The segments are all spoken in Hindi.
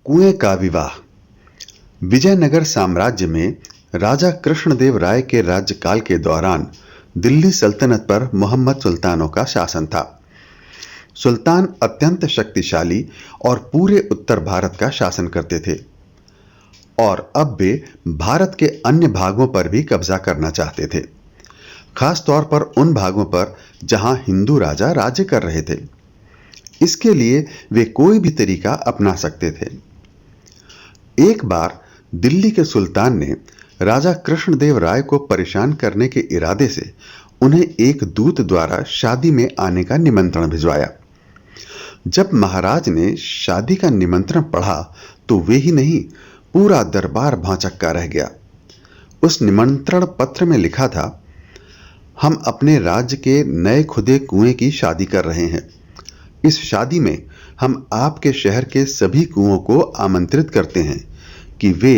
कुएं का विवाह। विजयनगर साम्राज्य में राजा कृष्णदेव राय के राज्यकाल के दौरान दिल्ली सल्तनत पर मोहम्मद सुल्तानों का शासन था। सुल्तान अत्यंत शक्तिशाली और पूरे उत्तर भारत का शासन करते थे और अब वे भारत के अन्य भागों पर भी कब्जा करना चाहते थे, खास तौर पर उन भागों पर जहां हिंदू राजा राज्य कर रहे थे। इसके लिए वे कोई भी तरीका अपना सकते थे। एक बार दिल्ली के सुल्तान ने राजा कृष्णदेव राय को परेशान करने के इरादे से उन्हें एक दूत द्वारा शादी में आने का निमंत्रण भिजवाया। जब महाराज ने शादी का निमंत्रण पढ़ा तो वे ही नहीं, पूरा दरबार भौंचक्का रह गया। उस निमंत्रण पत्र में लिखा था, हम अपने राज्य के नए खुदे कुएं की शादी कर रहे हैं। इस शादी में हम आपके शहर के सभी कुओं को आमंत्रित करते हैं कि वे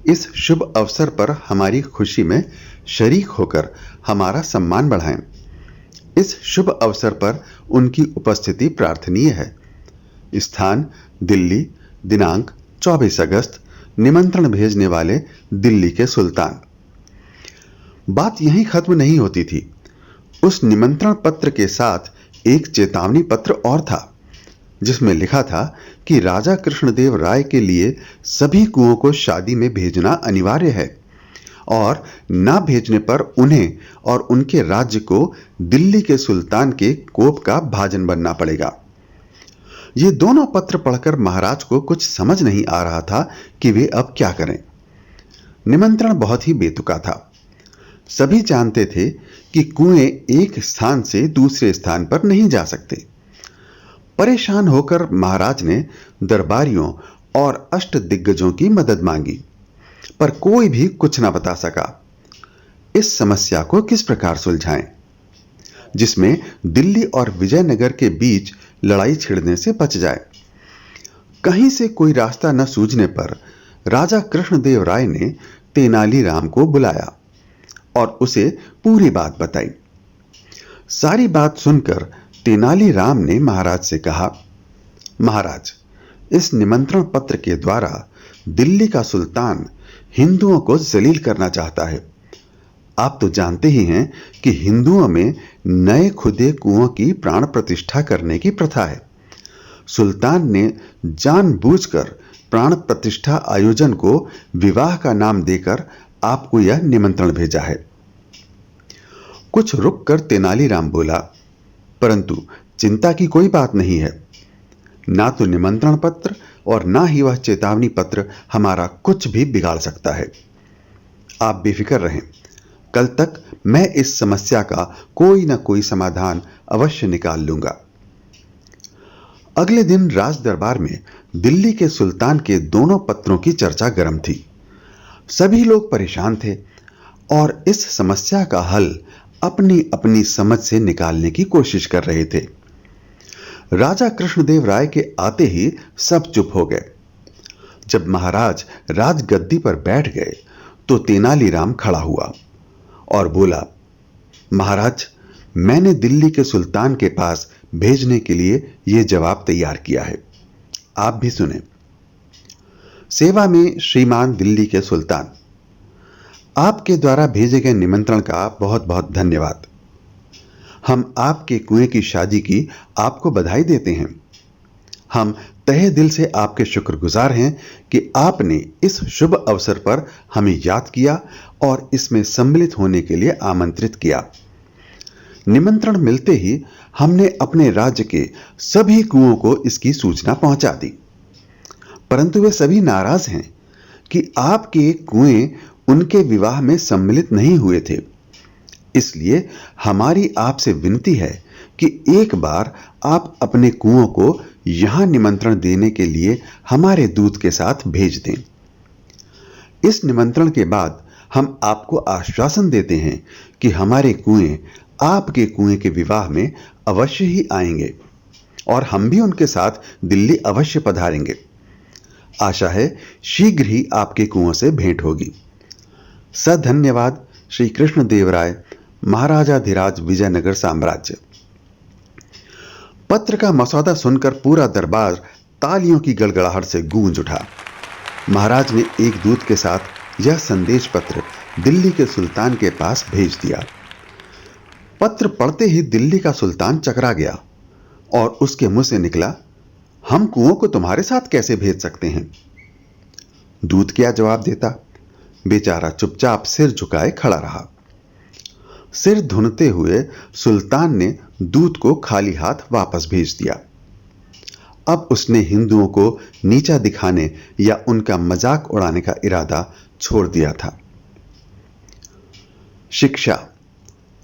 इस शुभ अवसर पर हमारी खुशी में शरीक होकर हमारा सम्मान बढ़ाएं। इस शुभ अवसर पर उनकी उपस्थिति प्रार्थनीय है। स्थान दिल्ली, दिनांक 24 अगस्त। निमंत्रण भेजने वाले दिल्ली के सुल्तान। बात यहीं खत्म नहीं होती थी। उस निमंत्रण पत्र के साथ एक चेतावनी पत्र और था, जिसमें लिखा था कि राजा कृष्णदेव राय के लिए सभी कुओं को शादी में भेजना अनिवार्य है और ना भेजने पर उन्हें और उनके राज्य को दिल्ली के सुल्तान के कोप का भाजन बनना पड़ेगा। ये दोनों पत्र पढ़कर महाराज को कुछ समझ नहीं आ रहा था कि वे अब क्या करें। निमंत्रण बहुत ही बेतुका था। सभी जानते थे कि कुएं एक स्थान से दूसरे स्थान पर नहीं जा सकते। परेशान होकर महाराज ने दरबारियों और अष्ट दिग्गजों की मदद मांगी, पर कोई भी कुछ ना बता सका। इस समस्या को किस प्रकार सुलझाएं, जिसमें दिल्ली और विजयनगर के बीच लड़ाई छिड़ने से बच जाए। कहीं से कोई रास्ता न सूझने पर राजा कृष्णदेव राय ने तेनालीराम को बुलाया और उसे पूरी बात बताई। सारी बात सुनकर तेनालीराम ने महाराज से कहा, महाराज, इस निमंत्रण पत्र के द्वारा दिल्ली का सुल्तान हिंदुओं को जलील करना चाहता है। आप तो जानते ही हैं कि हिंदुओं में नए खुदे कुओं की प्राण प्रतिष्ठा करने की प्रथा है। सुल्तान ने जानबूझकर प्राण प्रतिष्ठा आयोजन को विवाह का नाम देकर आपको यह निमंत्रण भेजा है। कुछ रुककर तेनालीराम बोला, परंतु चिंता की कोई बात नहीं है। ना तो निमंत्रण पत्र और ना ही वह चेतावनी पत्र हमारा कुछ भी बिगाड़ सकता है। आप बेफिक्र रहें, कल तक मैं इस समस्या का कोई ना कोई समाधान अवश्य निकाल लूंगा। अगले दिन राज दरबार में दिल्ली के सुल्तान के दोनों पत्रों की चर्चा गर्म थी। सभी लोग परेशान थे और इस समस्या का हल अपनी अपनी समझ से निकालने की कोशिश कर रहे थे। राजा कृष्णदेव राय के आते ही सब चुप हो गए। जब महाराज राजगद्दी पर बैठ गए तो तेनालीराम खड़ा हुआ और बोला, महाराज, मैंने दिल्ली के सुल्तान के पास भेजने के लिए यह जवाब तैयार किया है। आप भी सुने। सेवा में श्रीमान दिल्ली के सुल्तान, आपके द्वारा भेजे गए निमंत्रण का बहुत बहुत धन्यवाद। हम आपके कुएं की शादी की आपको बधाई देते हैं। हम तहे दिल से आपके शुक्रगुजार हैं कि आपने इस शुभ अवसर पर हमें याद किया और इसमें सम्मिलित होने के लिए आमंत्रित किया। निमंत्रण मिलते ही हमने अपने राज्य के सभी कुओं को इसकी सूचना पहुंचा दी, परंतु वे सभी नाराज हैं कि आपके कुएं उनके विवाह में सम्मिलित नहीं हुए थे। इसलिए हमारी आपसे विनती है कि एक बार आप अपने कुओं को यहां निमंत्रण देने के लिए हमारे दूत के साथ भेज दें। इस निमंत्रण के बाद हम आपको आश्वासन देते हैं कि हमारे कुएं आपके कुएं के विवाह में अवश्य ही आएंगे और हम भी उनके साथ दिल्ली अवश्य पधारेंगे। आशा है शीघ्र ही आपके कुओं से भेंट होगी। सधन्यवाद, श्री कृष्णदेव राय, महाराजाधिराज विजयनगर साम्राज्य। पत्र का मसौदा सुनकर पूरा दरबार तालियों की गड़गड़ाहट से गूंज उठा। महाराज ने एक दूत के साथ यह संदेश पत्र दिल्ली के सुल्तान के पास भेज दिया। पत्र पढ़ते ही दिल्ली का सुल्तान चकरा गया और उसके मुंह से निकला, हम कुओं को तुम्हारे साथ कैसे भेज सकते हैं? दूत क्या जवाब देता? बेचारा चुपचाप सिर झुकाए खड़ा रहा। सिर धुनते हुए सुल्तान ने दूत को खाली हाथ वापस भेज दिया। अब उसने हिंदुओं को नीचा दिखाने या उनका मजाक उड़ाने का इरादा छोड़ दिया था। शिक्षा।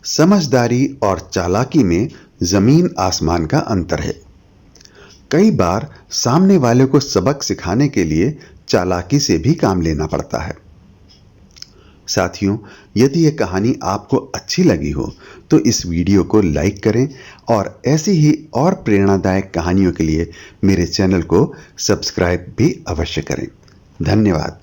समझदारी और चालाकी में जमीन आसमान का अंतर है। कई बार सामने वाले को सबक सिखाने के लिए चालाकी से भी काम लेना पड़ता है। साथियों, यदि यह कहानी आपको अच्छी लगी हो तो इस वीडियो को लाइक करें और ऐसी ही और प्रेरणादायक कहानियों के लिए मेरे चैनल को सब्सक्राइब भी अवश्य करें। धन्यवाद।